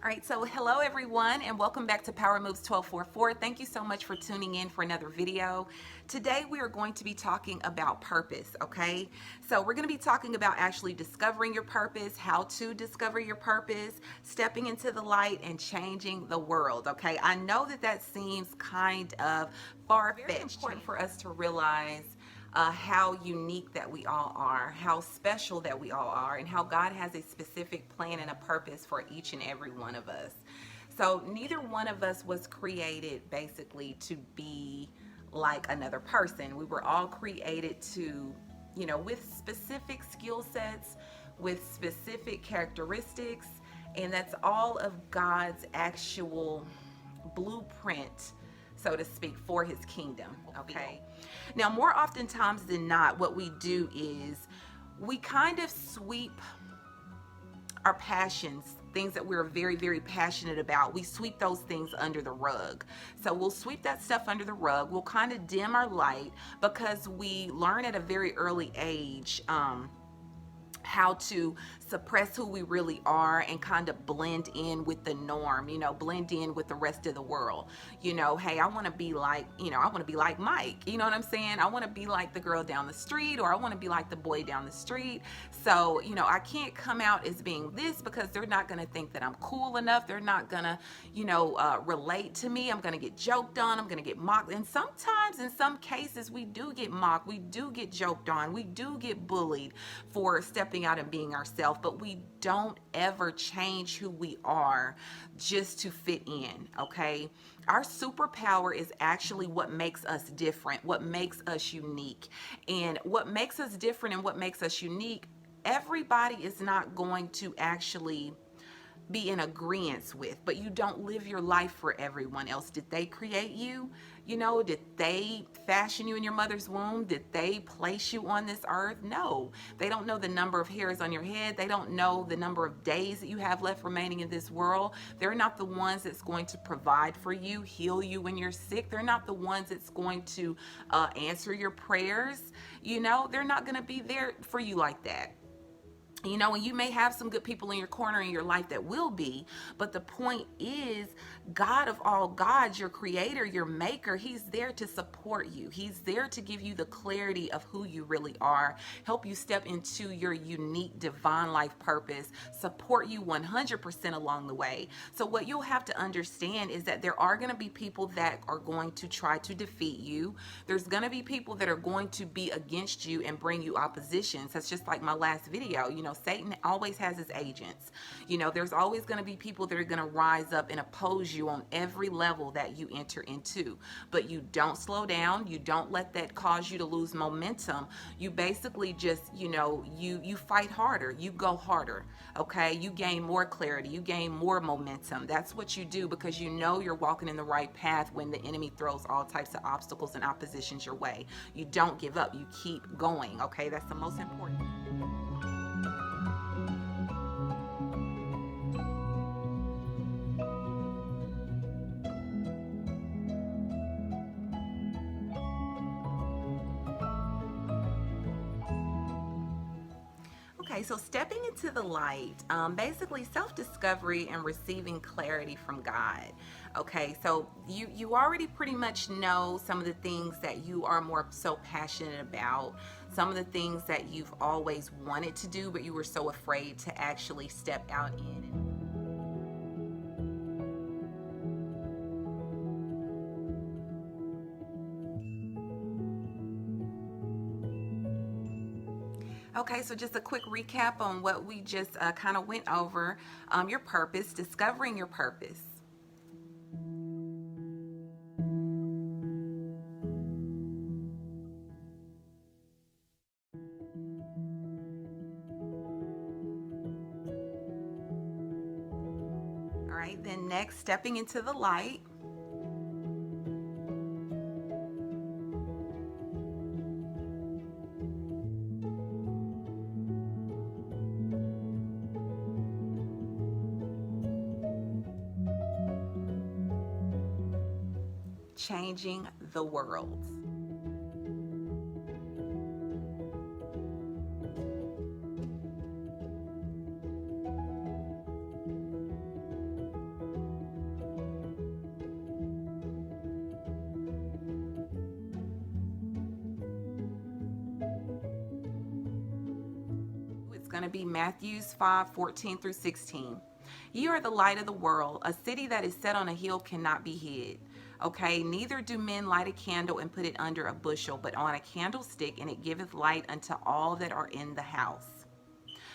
All right, so hello everyone, and welcome back to Power Moves 1244. Thank you so much for tuning in for another video. Today we are going to be talking about purpose, okay? So we're going to be talking about actually discovering your purpose, how to discover your purpose, stepping into the light, and changing the world, okay? I know that that seems kind of far-fetched. Very important for us to realize how unique that we all are, how special that we all are, and how God has a specific plan and a purpose for each and every one of us. So neither one of us was created basically to be like another person. We were all created to, with specific skill sets, with specific characteristics, and that's all of God's actual blueprint, so to speak, for his kingdom. Okay. Now, more oftentimes than not, what we do is we kind of sweep our passions, things that we're very, very passionate about, we sweep those things under the rug. So we'll sweep that stuff under the rug. We'll kind of dim our light because we learn at a very early age how to suppress who we really are and kind of blend in with the norm, blend in with the rest of the world. Hey, I want to be like, I want to be like Mike. You know what I'm saying? I want to be like the girl down the street, or I want to be like the boy down the street. So, I can't come out as being this because they're not going to think that I'm cool enough. They're not going to, relate to me. I'm going to get joked on. I'm going to get mocked. And sometimes, in some cases, we do get mocked. We do get joked on. We do get bullied for stepping out and being ourselves, but we don't ever change who we are just to fit in, okay? Our superpower is actually what makes us different, what makes us unique. And what makes us different and what makes us unique, everybody is not going to actually be in agreement with, but you don't live your life for everyone else. Did they create you? Did they fashion you in your mother's womb? Did they place you on this earth? No. They don't know the number of hairs on your head. They don't know the number of days that you have left remaining in this world. They're not the ones that's going to provide for you, heal you when you're sick. They're not the ones that's going to answer your prayers. They're not going to be there for you like that. And you may have some good people in your corner in your life that will be, but the point is, God of all gods, your creator, your maker, he's there to support you. He's there to give you the clarity of who you really are, help you step into your unique divine life purpose, support you 100% along the way. So what you'll have to understand is that there are going to be people that are going to try to defeat you. There's going to be people that are going to be against you and bring you oppositions. That's just like my last video. Satan always has his agents. There's always going to be people that are going to rise up and oppose you on every level that you enter into. But you don't slow down. You don't let that cause you to lose momentum. You basically just, you fight harder. You go harder. Okay? You gain more clarity. You gain more momentum. That's what you do because you're walking in the right path when the enemy throws all types of obstacles and oppositions your way. You don't give up. You keep going. Okay? That's the most important. Okay, so stepping into the light, basically self-discovery and receiving clarity from God. Okay, so you already pretty much know some of the things that you are more so passionate about, some of the things that you've always wanted to do, but you were so afraid to actually step out in. Okay, so just a quick recap on what we just kind of went over. Your purpose, discovering your purpose. All right, then next, stepping into the light. Changing the world. going to be Matthew 5:14 through 16. You are the light of the world. A city that is set on a hill cannot be hid. Okay, neither do men light a candle and put it under a bushel, but on a candlestick, and it giveth light unto all that are in the house.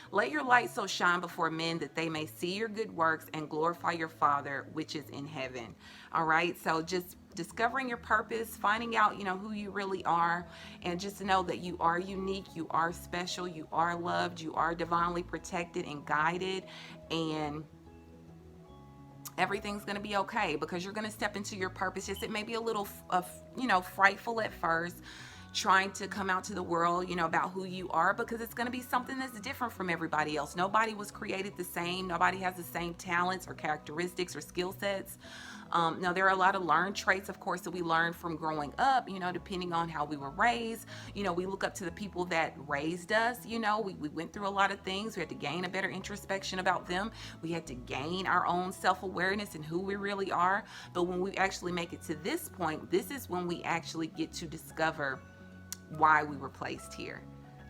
Let your light so shine before men that they may see your good works and glorify your Father which is in heaven. All right, so just discovering your purpose, finding out, who you really are, and just know that you are unique, you are special, you are loved, you are divinely protected and guided, and everything's going to be okay, because you're going to step into your purpose. Yes, it may be a little, frightful at first, trying to come out to the world, about who you are, because it's going to be something that's different from everybody else. Nobody was created the same. Nobody has the same talents or characteristics or skill sets. Now, there are a lot of learned traits, of course, that we learn from growing up, depending on how we were raised. We look up to the people that raised us. We went through a lot of things. We had to gain a better introspection about them. We had to gain our own self-awareness and who we really are. But when we actually make it to this point, this is when we actually get to discover why we were placed here.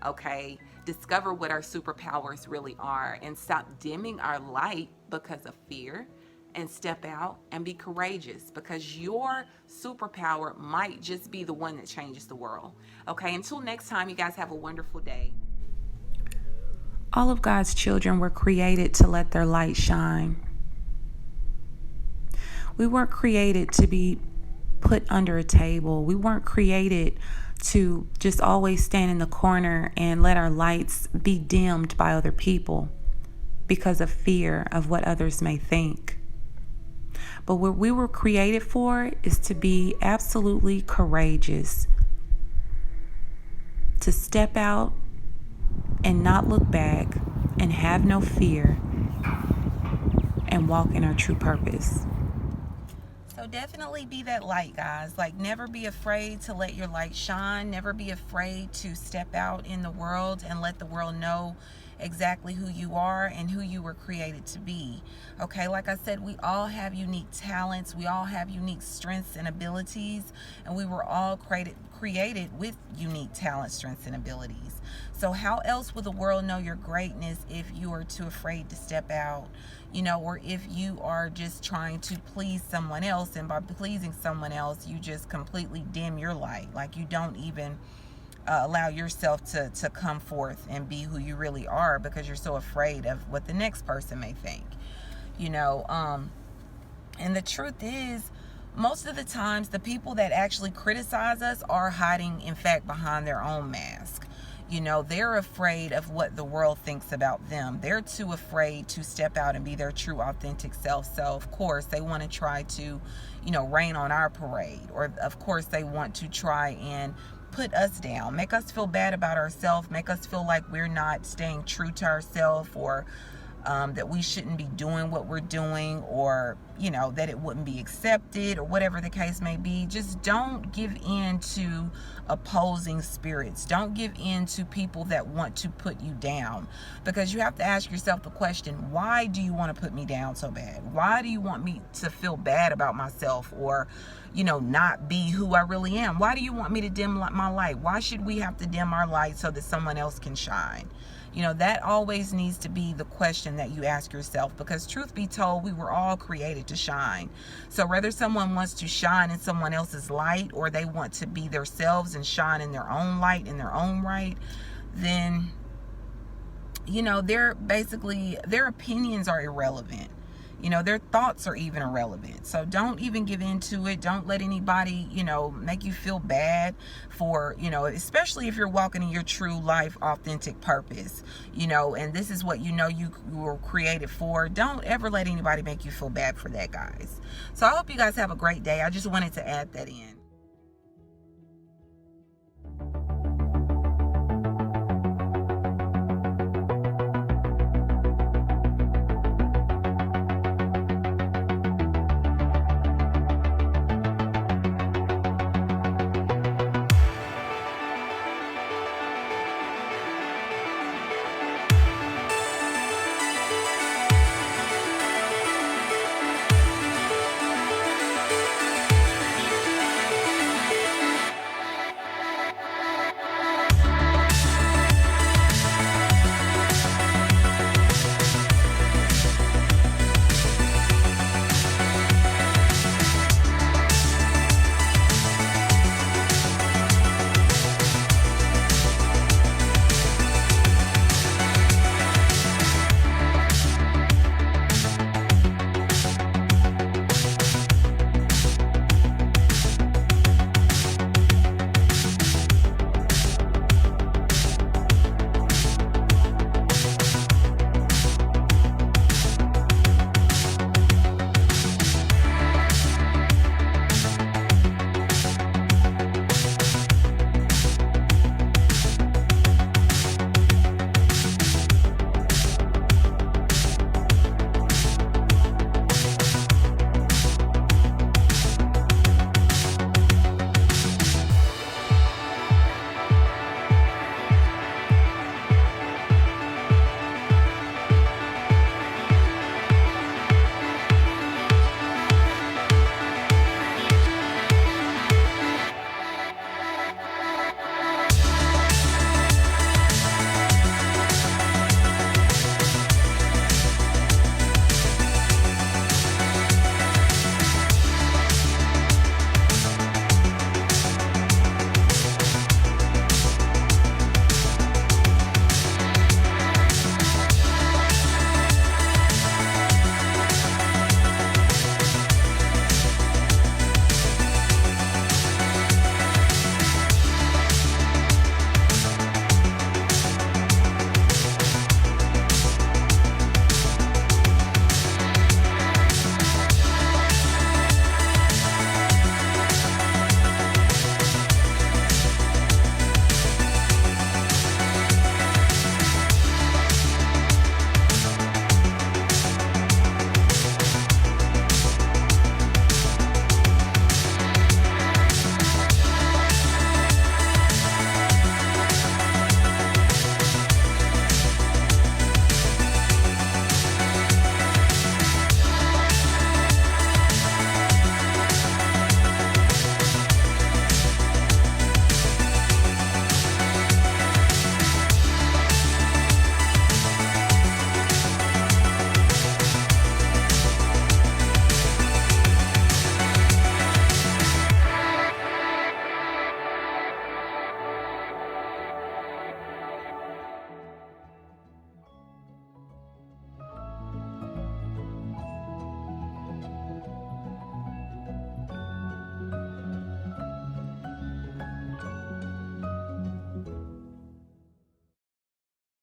Okay, discover what our superpowers really are, and stop dimming our light because of fear, and step out and be courageous, because your superpower might just be the one that changes the world. Okay, until next time, you guys have a wonderful day. All of God's children were created to let their light shine. We weren't created to be put under a table. We weren't created to just always stand in the corner and let our lights be dimmed by other people because of fear of what others may think. But what we were created for is to be absolutely courageous, to step out and not look back and have no fear and walk in our true purpose. So definitely be that light, guys. Like, never be afraid to let your light shine. Never be afraid to step out in the world and let the world know exactly who you are and who you were created to be. Okay, like I said, we all have unique talents. We all have unique strengths and abilities, and we were all created with unique talents, strengths, and abilities. So how else will the world know your greatness if you are too afraid to step out, or if you are just trying to please someone else, and by pleasing someone else, you just completely dim your light. Like, you don't even allow yourself to come forth and be who you really are, because you're so afraid of what the next person may think. And the truth is, most of the times, the people that actually criticize us are hiding, in fact, behind their own mask. They're afraid of what the world thinks about them. They're too afraid to step out and be their true, authentic self. So, of course, they want to try to, rain on our parade. Or, of course, they want to try and put us down, make us feel bad about ourselves, make us feel like we're not staying true to ourselves, or that we shouldn't be doing what we're doing, or that it wouldn't be accepted, or whatever the case may be. Just don't give in to opposing spirits. Don't give in to people that want to put you down, because you have to ask yourself the question, why do you want to put me down so bad? Why do you want me to feel bad about myself, or not be who I really am? Why do you want me to dim my light? Why should we have to dim our light so that someone else can shine? That always needs to be the question that you ask yourself, because truth be told, we were all created to shine. So whether someone wants to shine in someone else's light, or they want to be themselves and shine in their own light, in their own right, then, their opinions are irrelevant. Their thoughts are even irrelevant. So don't even give into it. Don't let anybody, make you feel bad for, especially if you're walking in your true life, authentic purpose, and this is what you were created for. Don't ever let anybody make you feel bad for that, guys. So I hope you guys have a great day. I just wanted to add that in.